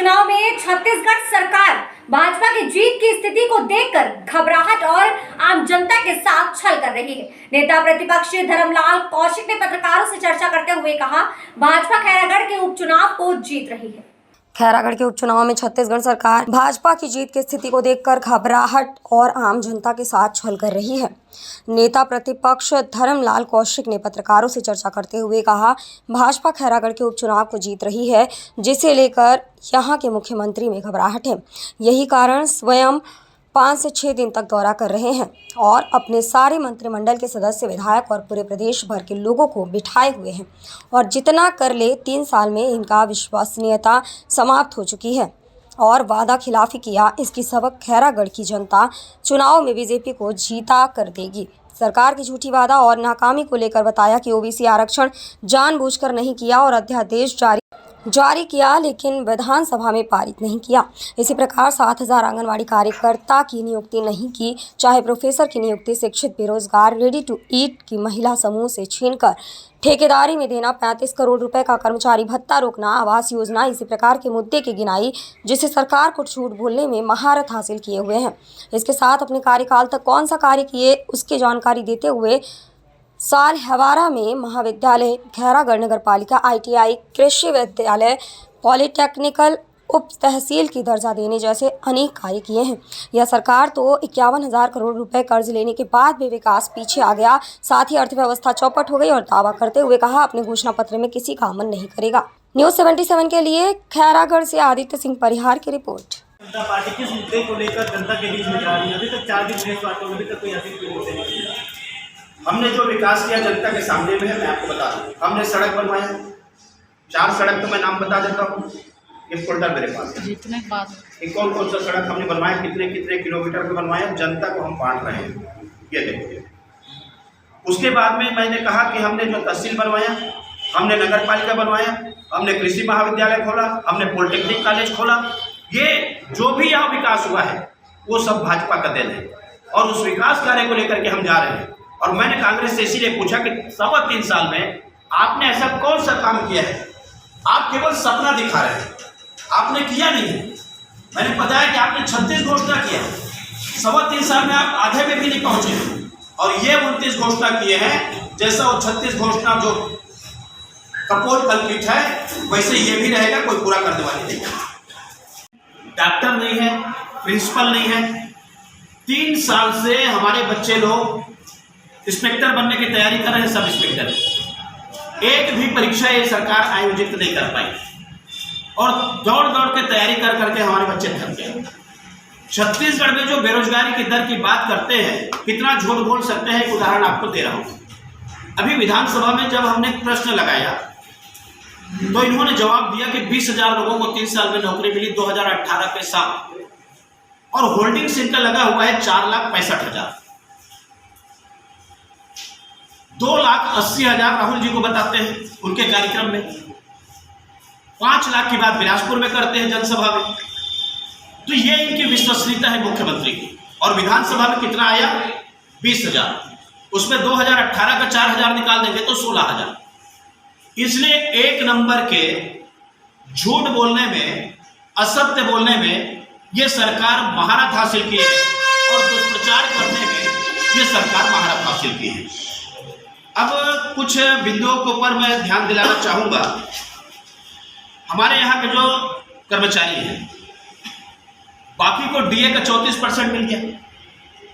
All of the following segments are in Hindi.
उपचुनाव में छत्तीसगढ़ सरकार भाजपा की जीत की स्थिति को देखकर घबराहट और आम जनता के साथ छल कर रही है। नेता प्रतिपक्ष धर्मलाल कौशिक ने पत्रकारों से चर्चा करते हुए कहा, भाजपा खैरागढ़ के उपचुनाव को जीत रही है। खैरागढ़ के उपचुनाव में छत्तीसगढ़ सरकार भाजपा की जीत की स्थिति को देखकर घबराहट और आम जनता के साथ छल कर रही है। नेता प्रतिपक्ष धर्मलाल कौशिक ने पत्रकारों से चर्चा करते हुए कहा, भाजपा खैरागढ़ के उपचुनाव को जीत रही है, जिसे लेकर यहां के मुख्यमंत्री में घबराहट है। यही कारण स्वयं 5 से 6 दिन तक दौरा कर रहे हैं और अपने सारे मंत्रिमंडल के सदस्य, विधायक और पूरे प्रदेश भर के लोगों को बिठाए हुए हैं और जितना कर ले 3 साल में इनका विश्वसनीयता समाप्त हो चुकी है और वादा खिलाफी किया। इसकी सबक खैरागढ़ की जनता चुनाव में बीजेपी को जीता कर देगी। सरकार की झूठी वादा और नाकामी को लेकर बताया कि ओबीसी आरक्षण जानबूझकर नहीं किया और अध्यादेश जारी किया, लेकिन विधानसभा में पारित नहीं किया। इसी प्रकार 7000 आंगनवाड़ी कार्यकर्ता की नियुक्ति नहीं की, चाहे प्रोफेसर की नियुक्ति शिक्षित, बेरोजगार, रेडी टू ईट की महिला समूह से छीनकर ठेकेदारी में देना, 35 करोड़ रुपए का कर्मचारी भत्ता रोकना, आवास योजना, इसी प्रकार के मुद्दे की गिनाई, जिसे सरकार को झूठ बोलने में महारत हासिल किए हुए हैं। इसके साथ अपने कार्यकाल तक कौन सा कार्य किए उसकी जानकारी देते हुए साल हवारा में महाविद्यालय, खैरागढ़ नगर पालिका, ITI, कृषि विद्यालय, पॉलिटेक्निकल, उप तहसील की दर्जा देने जैसे अनेक कार्य किए हैं। यह सरकार तो 51,000 करोड़ रुपए कर्ज लेने के बाद भी विकास पीछे आ गया, साथ ही अर्थव्यवस्था चौपट हो गई और दावा करते हुए कहा, अपने घोषणा पत्र में किसी का अमल नहीं करेगा। न्यूज़ 77 के लिए खैरागढ़ से आदित्य सिंह परिहार की रिपोर्ट। जनता पार्टी किस मुद्दे को लेकर जनता के बीच में जा रही है? अभी तक 4 दिन प्रेस वार्ता अभी तक कोई ऐसी मुद्दे नहीं किया। हमने जो विकास किया जनता के सामने में है, मैं आपको बता दूं। हमने सड़क बनवाया, 4 सड़क तो मैं नाम बता देता हूँ, ये फोल्डर मेरे पास है। जितने बात कौन कौन सा सड़क हमने बनवाया, कितने कितने किलोमीटर पे बनवाया, जनता को हम बांट रहे हैं, ये देखिए। उसके बाद में मैंने कहा कि हमने जो तहसील बनवाया, हमने नगर पालिका बनवाया, हमने कृषि महाविद्यालय खोला, हमने पॉलिटेक्निक कॉलेज खोला। ये जो भी यहाँ विकास हुआ है वो सब भाजपा का देन है और उस विकास कार्य को लेकर के हम जा रहे हैं। और मैंने कांग्रेस से इसीलिए पूछा कि 3.25 साल में आपने ऐसा कौन सा काम किया है? आप केवल सपना दिखा रहे हैं, आपने किया नहीं है। मैंने बताया कि आपने 36 घोषणा किया, 3.25 साल में आप आधे में भी नहीं पहुंचे और ये 29 घोषणा किए हैं। जैसा वो 36 घोषणा जो कपोल कल्पित है, वैसे ये भी रहेगा, कोई पूरा करने वाली नहीं है। डॉक्टर नहीं है, प्रिंसिपल नहीं है। 3 साल से हमारे बच्चे लोग इंस्पेक्टर बनने की तैयारी कर रहे हैं, सब इंस्पेक्टर। एक भी परीक्षा ये सरकार आयोजित नहीं कर पाई और दौड़ दौड़ के तैयारी कर करके हमारे बच्चे थक गए। छत्तीसगढ़ में जो बेरोजगारी की दर की बात करते हैं, कितना झूठ बोल सकते हैं, एक उदाहरण आपको दे रहा हूँ। अभी विधानसभा में जब हमने प्रश्न लगाया तो इन्होंने जवाब दिया कि 20,000 लोगों को 3 साल में नौकरी मिली 2018 के साथ, और होल्डिंग सेंटर लगा हुआ है 4,65,000। 2,80,000 राहुल जी को बताते हैं उनके कार्यक्रम में, 5 लाख की बात बिलासपुर में करते हैं जनसभा में। तो ये इनकी विश्वसनीयता है मुख्यमंत्री की। और विधानसभा में कितना आया? 20,000। उसमें 2018 का 4,000 निकाल देंगे तो 16,000। इसलिए 1 नंबर के झूठ बोलने में, असत्य बोलने में ये सरकार महारत हासिल की है और दुष्प्रचार करने में ये सरकार महारत हासिल की है। अब कुछ बिंदुओं के ऊपर मैं ध्यान दिलाना चाहूँगा। हमारे यहाँ के जो कर्मचारी हैं, बाकी को DA का 34% मिल गया,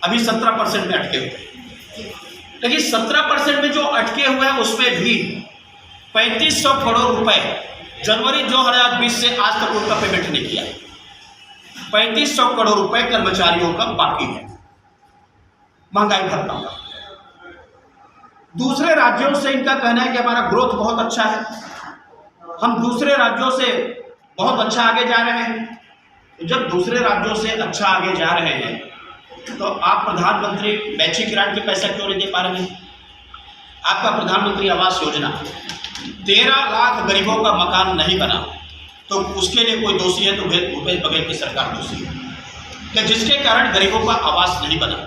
अभी 17% में अटके हुए। लेकिन 17% में जो अटके हुए हैं उसमें भी 3500 करोड़ रुपए जनवरी 2020 से आज तक उनका पेमेंट नहीं किया। 3500 करोड़ रुपए कर्मचारियों का बाकी है महंगाई भत्ता का। दूसरे राज्यों से इनका कहना है कि हमारा ग्रोथ बहुत अच्छा है, हम दूसरे राज्यों से बहुत अच्छा आगे जा रहे हैं। जब दूसरे राज्यों से अच्छा आगे जा रहे हैं तो आप प्रधानमंत्री मैची ग्रांट के पैसा क्यों नहीं दे पा रहे हैं? आपका प्रधानमंत्री आवास योजना 13 लाख गरीबों का मकान नहीं बना, तो उसके लिए कोई दोषी है तो भूपेश बघेल की सरकार दोषी है कि जिसके कारण गरीबों का आवास नहीं बना।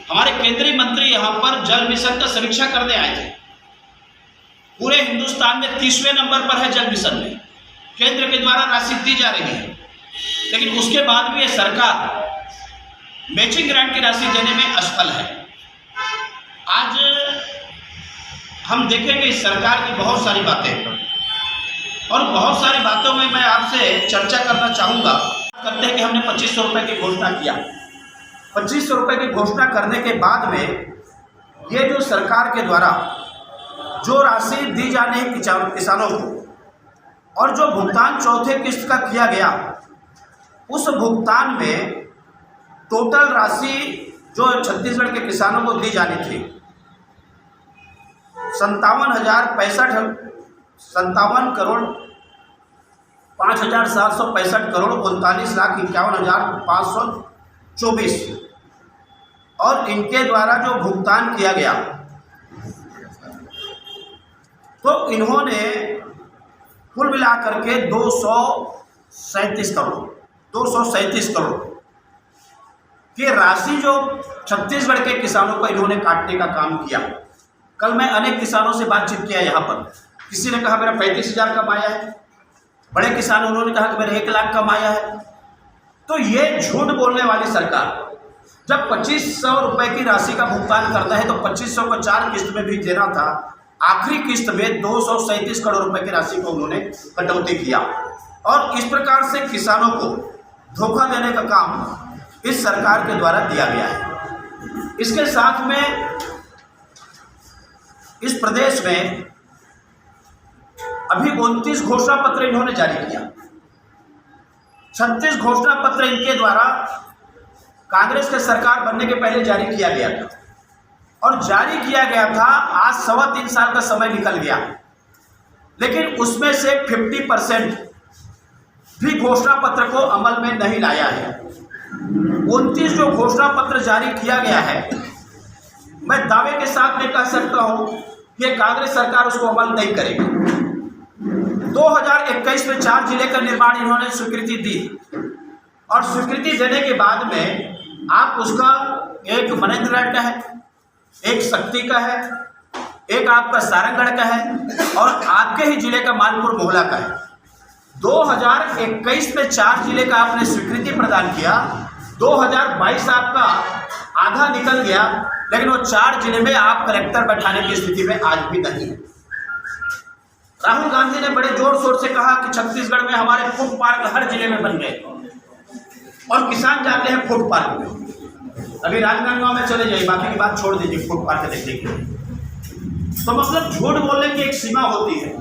हमारे केंद्रीय मंत्री यहाँ पर जल मिशन का समीक्षा करने आए थे। पूरे हिंदुस्तान में 30वें नंबर पर है जल मिशन में, केंद्र के द्वारा राशि दी जा रही है, लेकिन उसके बाद भी ये सरकार मैचिंग ग्रांट की राशि देने में असफल है। आज हम देखेंगे इस सरकार की बहुत सारी बातें, और बहुत सारी बातों में मैं आपसे चर्चा करना चाहूँगा। करते हैं कि हमने 2500 रुपये की घोषणा किया। 2500 रुपये की घोषणा करने के बाद में ये जो सरकार के द्वारा जो राशि दी जानी है किसानों को, और जो भुगतान चौथे किस्त का किया गया, उस भुगतान में टोटल राशि जो छत्तीसगढ़ के किसानों को दी जानी थी 57 करोड़ 5,765 करोड़ 39,51,524, और इनके द्वारा जो भुगतान किया गया तो इन्होंने कुल मिलाकर के 237 करोड़ की राशि जो छत्तीसगढ़ के किसानों को इन्होंने काटने का काम किया। कल मैं अनेक किसानों से बातचीत किया यहाँ पर, किसी ने कहा मेरा 35,000 कमाया है, बड़े किसान उन्होंने कहा कि मेरा 1 लाख कमाया है। तो ये झूठ बोलने वाली सरकार, जब 2500 रुपये की राशि का भुगतान करना है तो 2500 को 4 किस्त में भी देना था। आखिरी किस्त में 237 करोड़ रुपए की राशि को उन्होंने कटौती किया, और इस प्रकार से किसानों को धोखा देने का काम इस सरकार के द्वारा दिया गया है। इसके साथ में इस प्रदेश में अभी 29 घोषणा पत्र इन्होंने जारी किया। 36 घोषणा पत्र इनके द्वारा कांग्रेस के सरकार बनने के पहले जारी किया गया था, और जारी किया गया था। आज 3.25 साल का समय निकल गया, लेकिन उसमें से 50% भी घोषणा पत्र को अमल में नहीं लाया है। 29 जो घोषणा पत्र जारी किया गया है, मैं दावे के साथ में कह सकता हूं कि कांग्रेस सरकार उसको अमल नहीं करेगी। 2021 में 4 जिले का निर्माण इन्होंने स्वीकृति दी, और स्वीकृति देने के बाद में आप उसका एक मनेन्द्रगढ़ का है, एक शक्ति का है, एक आपका सारंगगढ़ का है, और आपके ही जिले का मानपुर मोहला का है। 2021 में 4 जिले का आपने स्वीकृति प्रदान किया। 2022 आपका आधा निकल गया, लेकिन वो 4 जिले में आप कलेक्टर बैठाने की स्थिति में आज भी नहीं है। राहुल गांधी ने बड़े जोर शोर से कहा कि छत्तीसगढ़ में हमारे फूड पार्क हर जिले में बन गए, और किसान जाते हैं फूड पार्क में। अभी राजनांदगांव में चले जाइए, बाकी की बात छोड़ दीजिए फूड पार्क देखने के लिए। तो मतलब झूठ बोलने की एक सीमा होती है,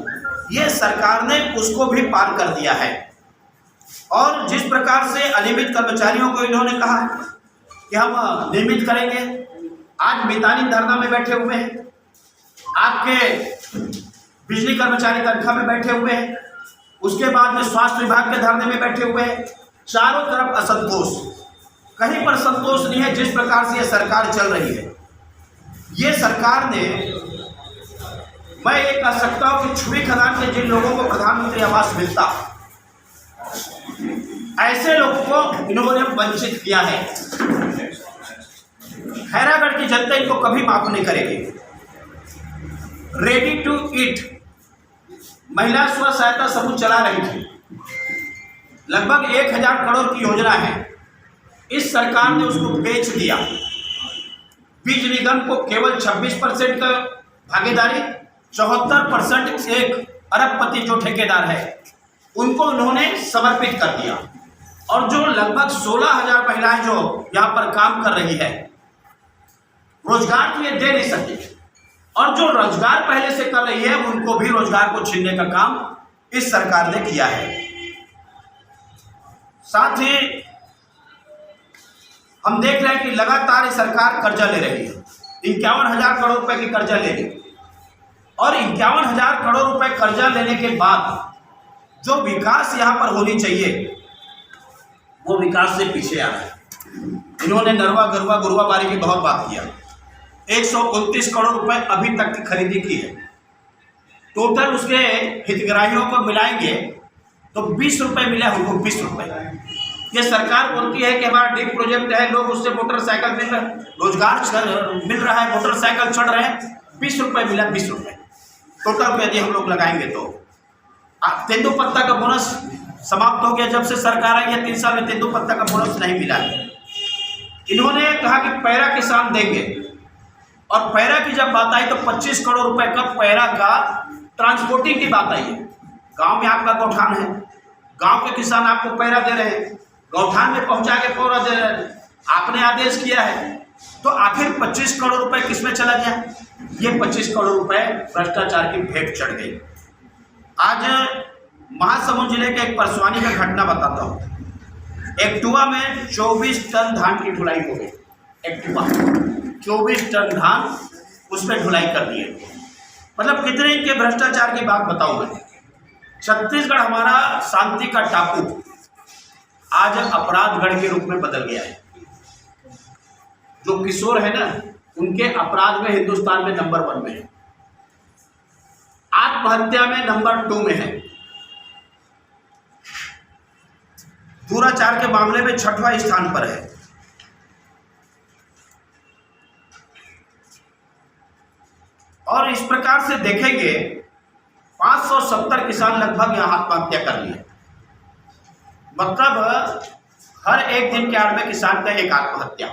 ये सरकार ने उसको भी पार कर दिया है। और जिस प्रकार से अनियमित कर्मचारियों को इन्होंने कहा कि हम नियमित करेंगे, आज मितानी धरना में बैठे हुए हैं, आपके बिजली कर्मचारी तनख्वाह में बैठे हुए हैं, उसके बाद में स्वास्थ्य विभाग के धरने में बैठे हुए हैं। चारों तरफ असंतोष, कहीं पर संतोष नहीं है। जिस प्रकार से ये सरकार चल रही है, ये सरकार ने, मैं ये कह सकता हूं कि छुरी खदान के जिन लोगों को प्रधानमंत्री आवास मिलता, ऐसे लोगों को इन्होंने वंचित किया है। खैरागढ़ की जनता इनको कभी माफ नहीं करेगी। रेडी टू ईट महिला स्व सहायता समूह चला रही थी, लगभग 1000 करोड़ की योजना है। इस सरकार ने उसको बेच दिया। बीज निगम को केवल 26% का भागीदारी, 74% एक अरबपति जो ठेकेदार है उनको उन्होंने समर्पित कर दिया, और जो लगभग 16,000 महिलाएं जो यहाँ पर काम कर रही है, रोजगार तो ये दे नहीं सकती, और जो रोजगार पहले से कर रही है उनको भी रोजगार को छीनने का काम इस सरकार ने किया है। साथ ही हम देख रहे हैं कि लगातार ये सरकार कर्जा ले रही है। 51,000 करोड़ रुपए की कर्जा ले रही, और 51,000 करोड़ रुपए कर्जा लेने के बाद जो विकास यहाँ पर होनी चाहिए वो विकास से पीछे आ रहा है। इन्होंने नरवा गरुवा गुरुवाबारी की बहुत बात किया। 129 करोड़ रुपए अभी तक की खरीदी की है। टोटल उसके हितग्राहियों को मिलाएंगे तो 20 रुपए मिले हमको, 20 रुपए। ये सरकार बोलती है कि हमारा डीप प्रोजेक्ट है, लोग उससे मोटरसाइकिल मिल रहे, रोजगार मिल रहा है, मोटरसाइकिल चढ़ रहे हैं, 20 रुपए मिला, 20 रुपए टोटल को यदि हम लोग लगाएंगे तो तेंदुपत्ता का बोनस समाप्त हो गया। जब से सरकार आई है 3 साल में तेंदुपत्ता का बोनस नहीं मिला है। इन्होंने कहा कि पैरा किसान देंगे, और पैरा की जब बात आई तो 25 करोड़ रुपए का पैरा का ट्रांसपोर्टिंग की बात आई है। गांव में आपका गौठान है, गांव के किसान आपको पैरा दे रहे हैं, गौठान में पहुंचा के पैरा दे रहे हैं, आपने आदेश किया है, तो आखिर 25 करोड़ रुपए किस में चला गया? ये 25 करोड़ रुपए भ्रष्टाचार की भेंट चढ़ गई। आज महासमुंद जिले के एक परसवानी का घटना बताता हूँ। एक्टुआ में 24 टन धान की ढुलाई हो गई। एक्टुआ 24 टन धान उसमें ढुलाई कर दिए। मतलब कितने इनके भ्रष्टाचार की बात बताऊं मैं। छत्तीसगढ़ हमारा शांति का टापू आज अपराधगढ़ के रूप में बदल गया है। जो किशोर है ना, उनके अपराध में हिंदुस्तान में नंबर 1 में है, आत्महत्या में नंबर 2 में है, दुराचार के मामले में 6वां स्थान पर है। और इस प्रकार से देखेंगे 570 किसान लगभग यहां आत्महत्या कर लिए। मतलब हर एक दिन के आड़ में किसान का एक आत्महत्या।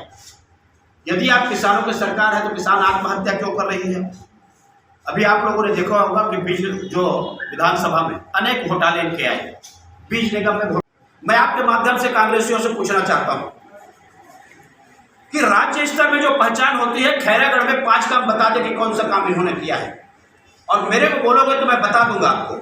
यदि आप किसानों की सरकार है तो किसान आत्महत्या क्यों कर रही है? अभी आप लोगों ने देखा होगा कि बीज जो विधानसभा में अनेक घोटाले इनके आए, बीज निगम में। मैं आपके माध्यम से कांग्रेसियों से पूछना चाहता हूं कि राज्य स्तर में जो पहचान होती है, खैरागढ़ में 5 काम बता दे कि कौन सा काम इन्होंने किया है, और मेरे को बोलोगे तो मैं बता दूंगा आपको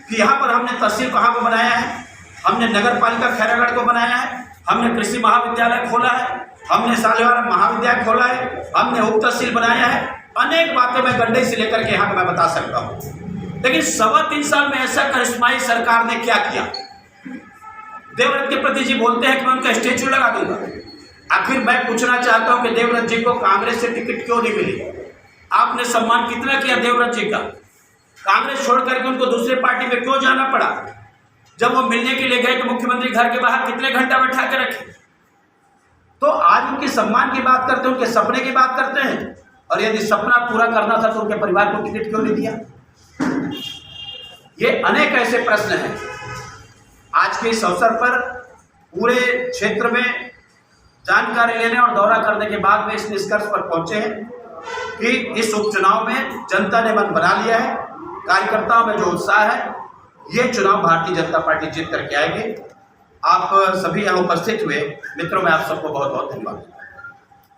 कि यहाँ पर हमने तहसील कहाँ को बनाया है, हमने नगर पालिका खैरागढ़ को बनाया है, हमने कृषि महाविद्यालय खोला है, हमने सालेवाड़ा महाविद्यालय खोला है, हमने उप तहसील बनाया है। अनेक बातें मैं गंडे से लेकर के यहाँ मैं बता सकता हूँ। लेकिन 3.25 साल में ऐसा करिश्माई सरकार ने क्या किया? देवव्रत के प्रति जी बोलते हैं कि मैं उनका स्टेचू लगा दूंगा। आखिर मैं पूछना चाहता हूं कि देवव्रत जी को कांग्रेस से टिकट क्यों नहीं मिली? आपने सम्मान कितना किया देवव्रत जी का? कांग्रेस छोड़ करके उनको दूसरे पार्टी में क्यों जाना पड़ा? जब वो मिलने के लिए गए तो मुख्यमंत्री घर के बाहर कितने घंटा बैठा के रखे? तो आज उनके सम्मान की बात करते हैं, उनके सपने की बात करते हैं, और यदि सपना पूरा करना था तो उनके परिवार को टिकट क्यों नहीं दिया? ये अनेक ऐसे प्रश्न हैं। आज के इस अवसर पर पूरे क्षेत्र में जानकारी लेने और दौरा करने के बाद में इस निष्कर्ष पर पहुंचे हैं कि इस उपचुनाव में जनता ने मन बना लिया है। कार्यकर्ताओं में जो उत्साह है, ये चुनाव भारतीय जनता पार्टी जीत करके आएगी। आप सभी यहाँ उपस्थित हुए मित्रों, मैं आप सबको बहुत बहुत धन्यवाद।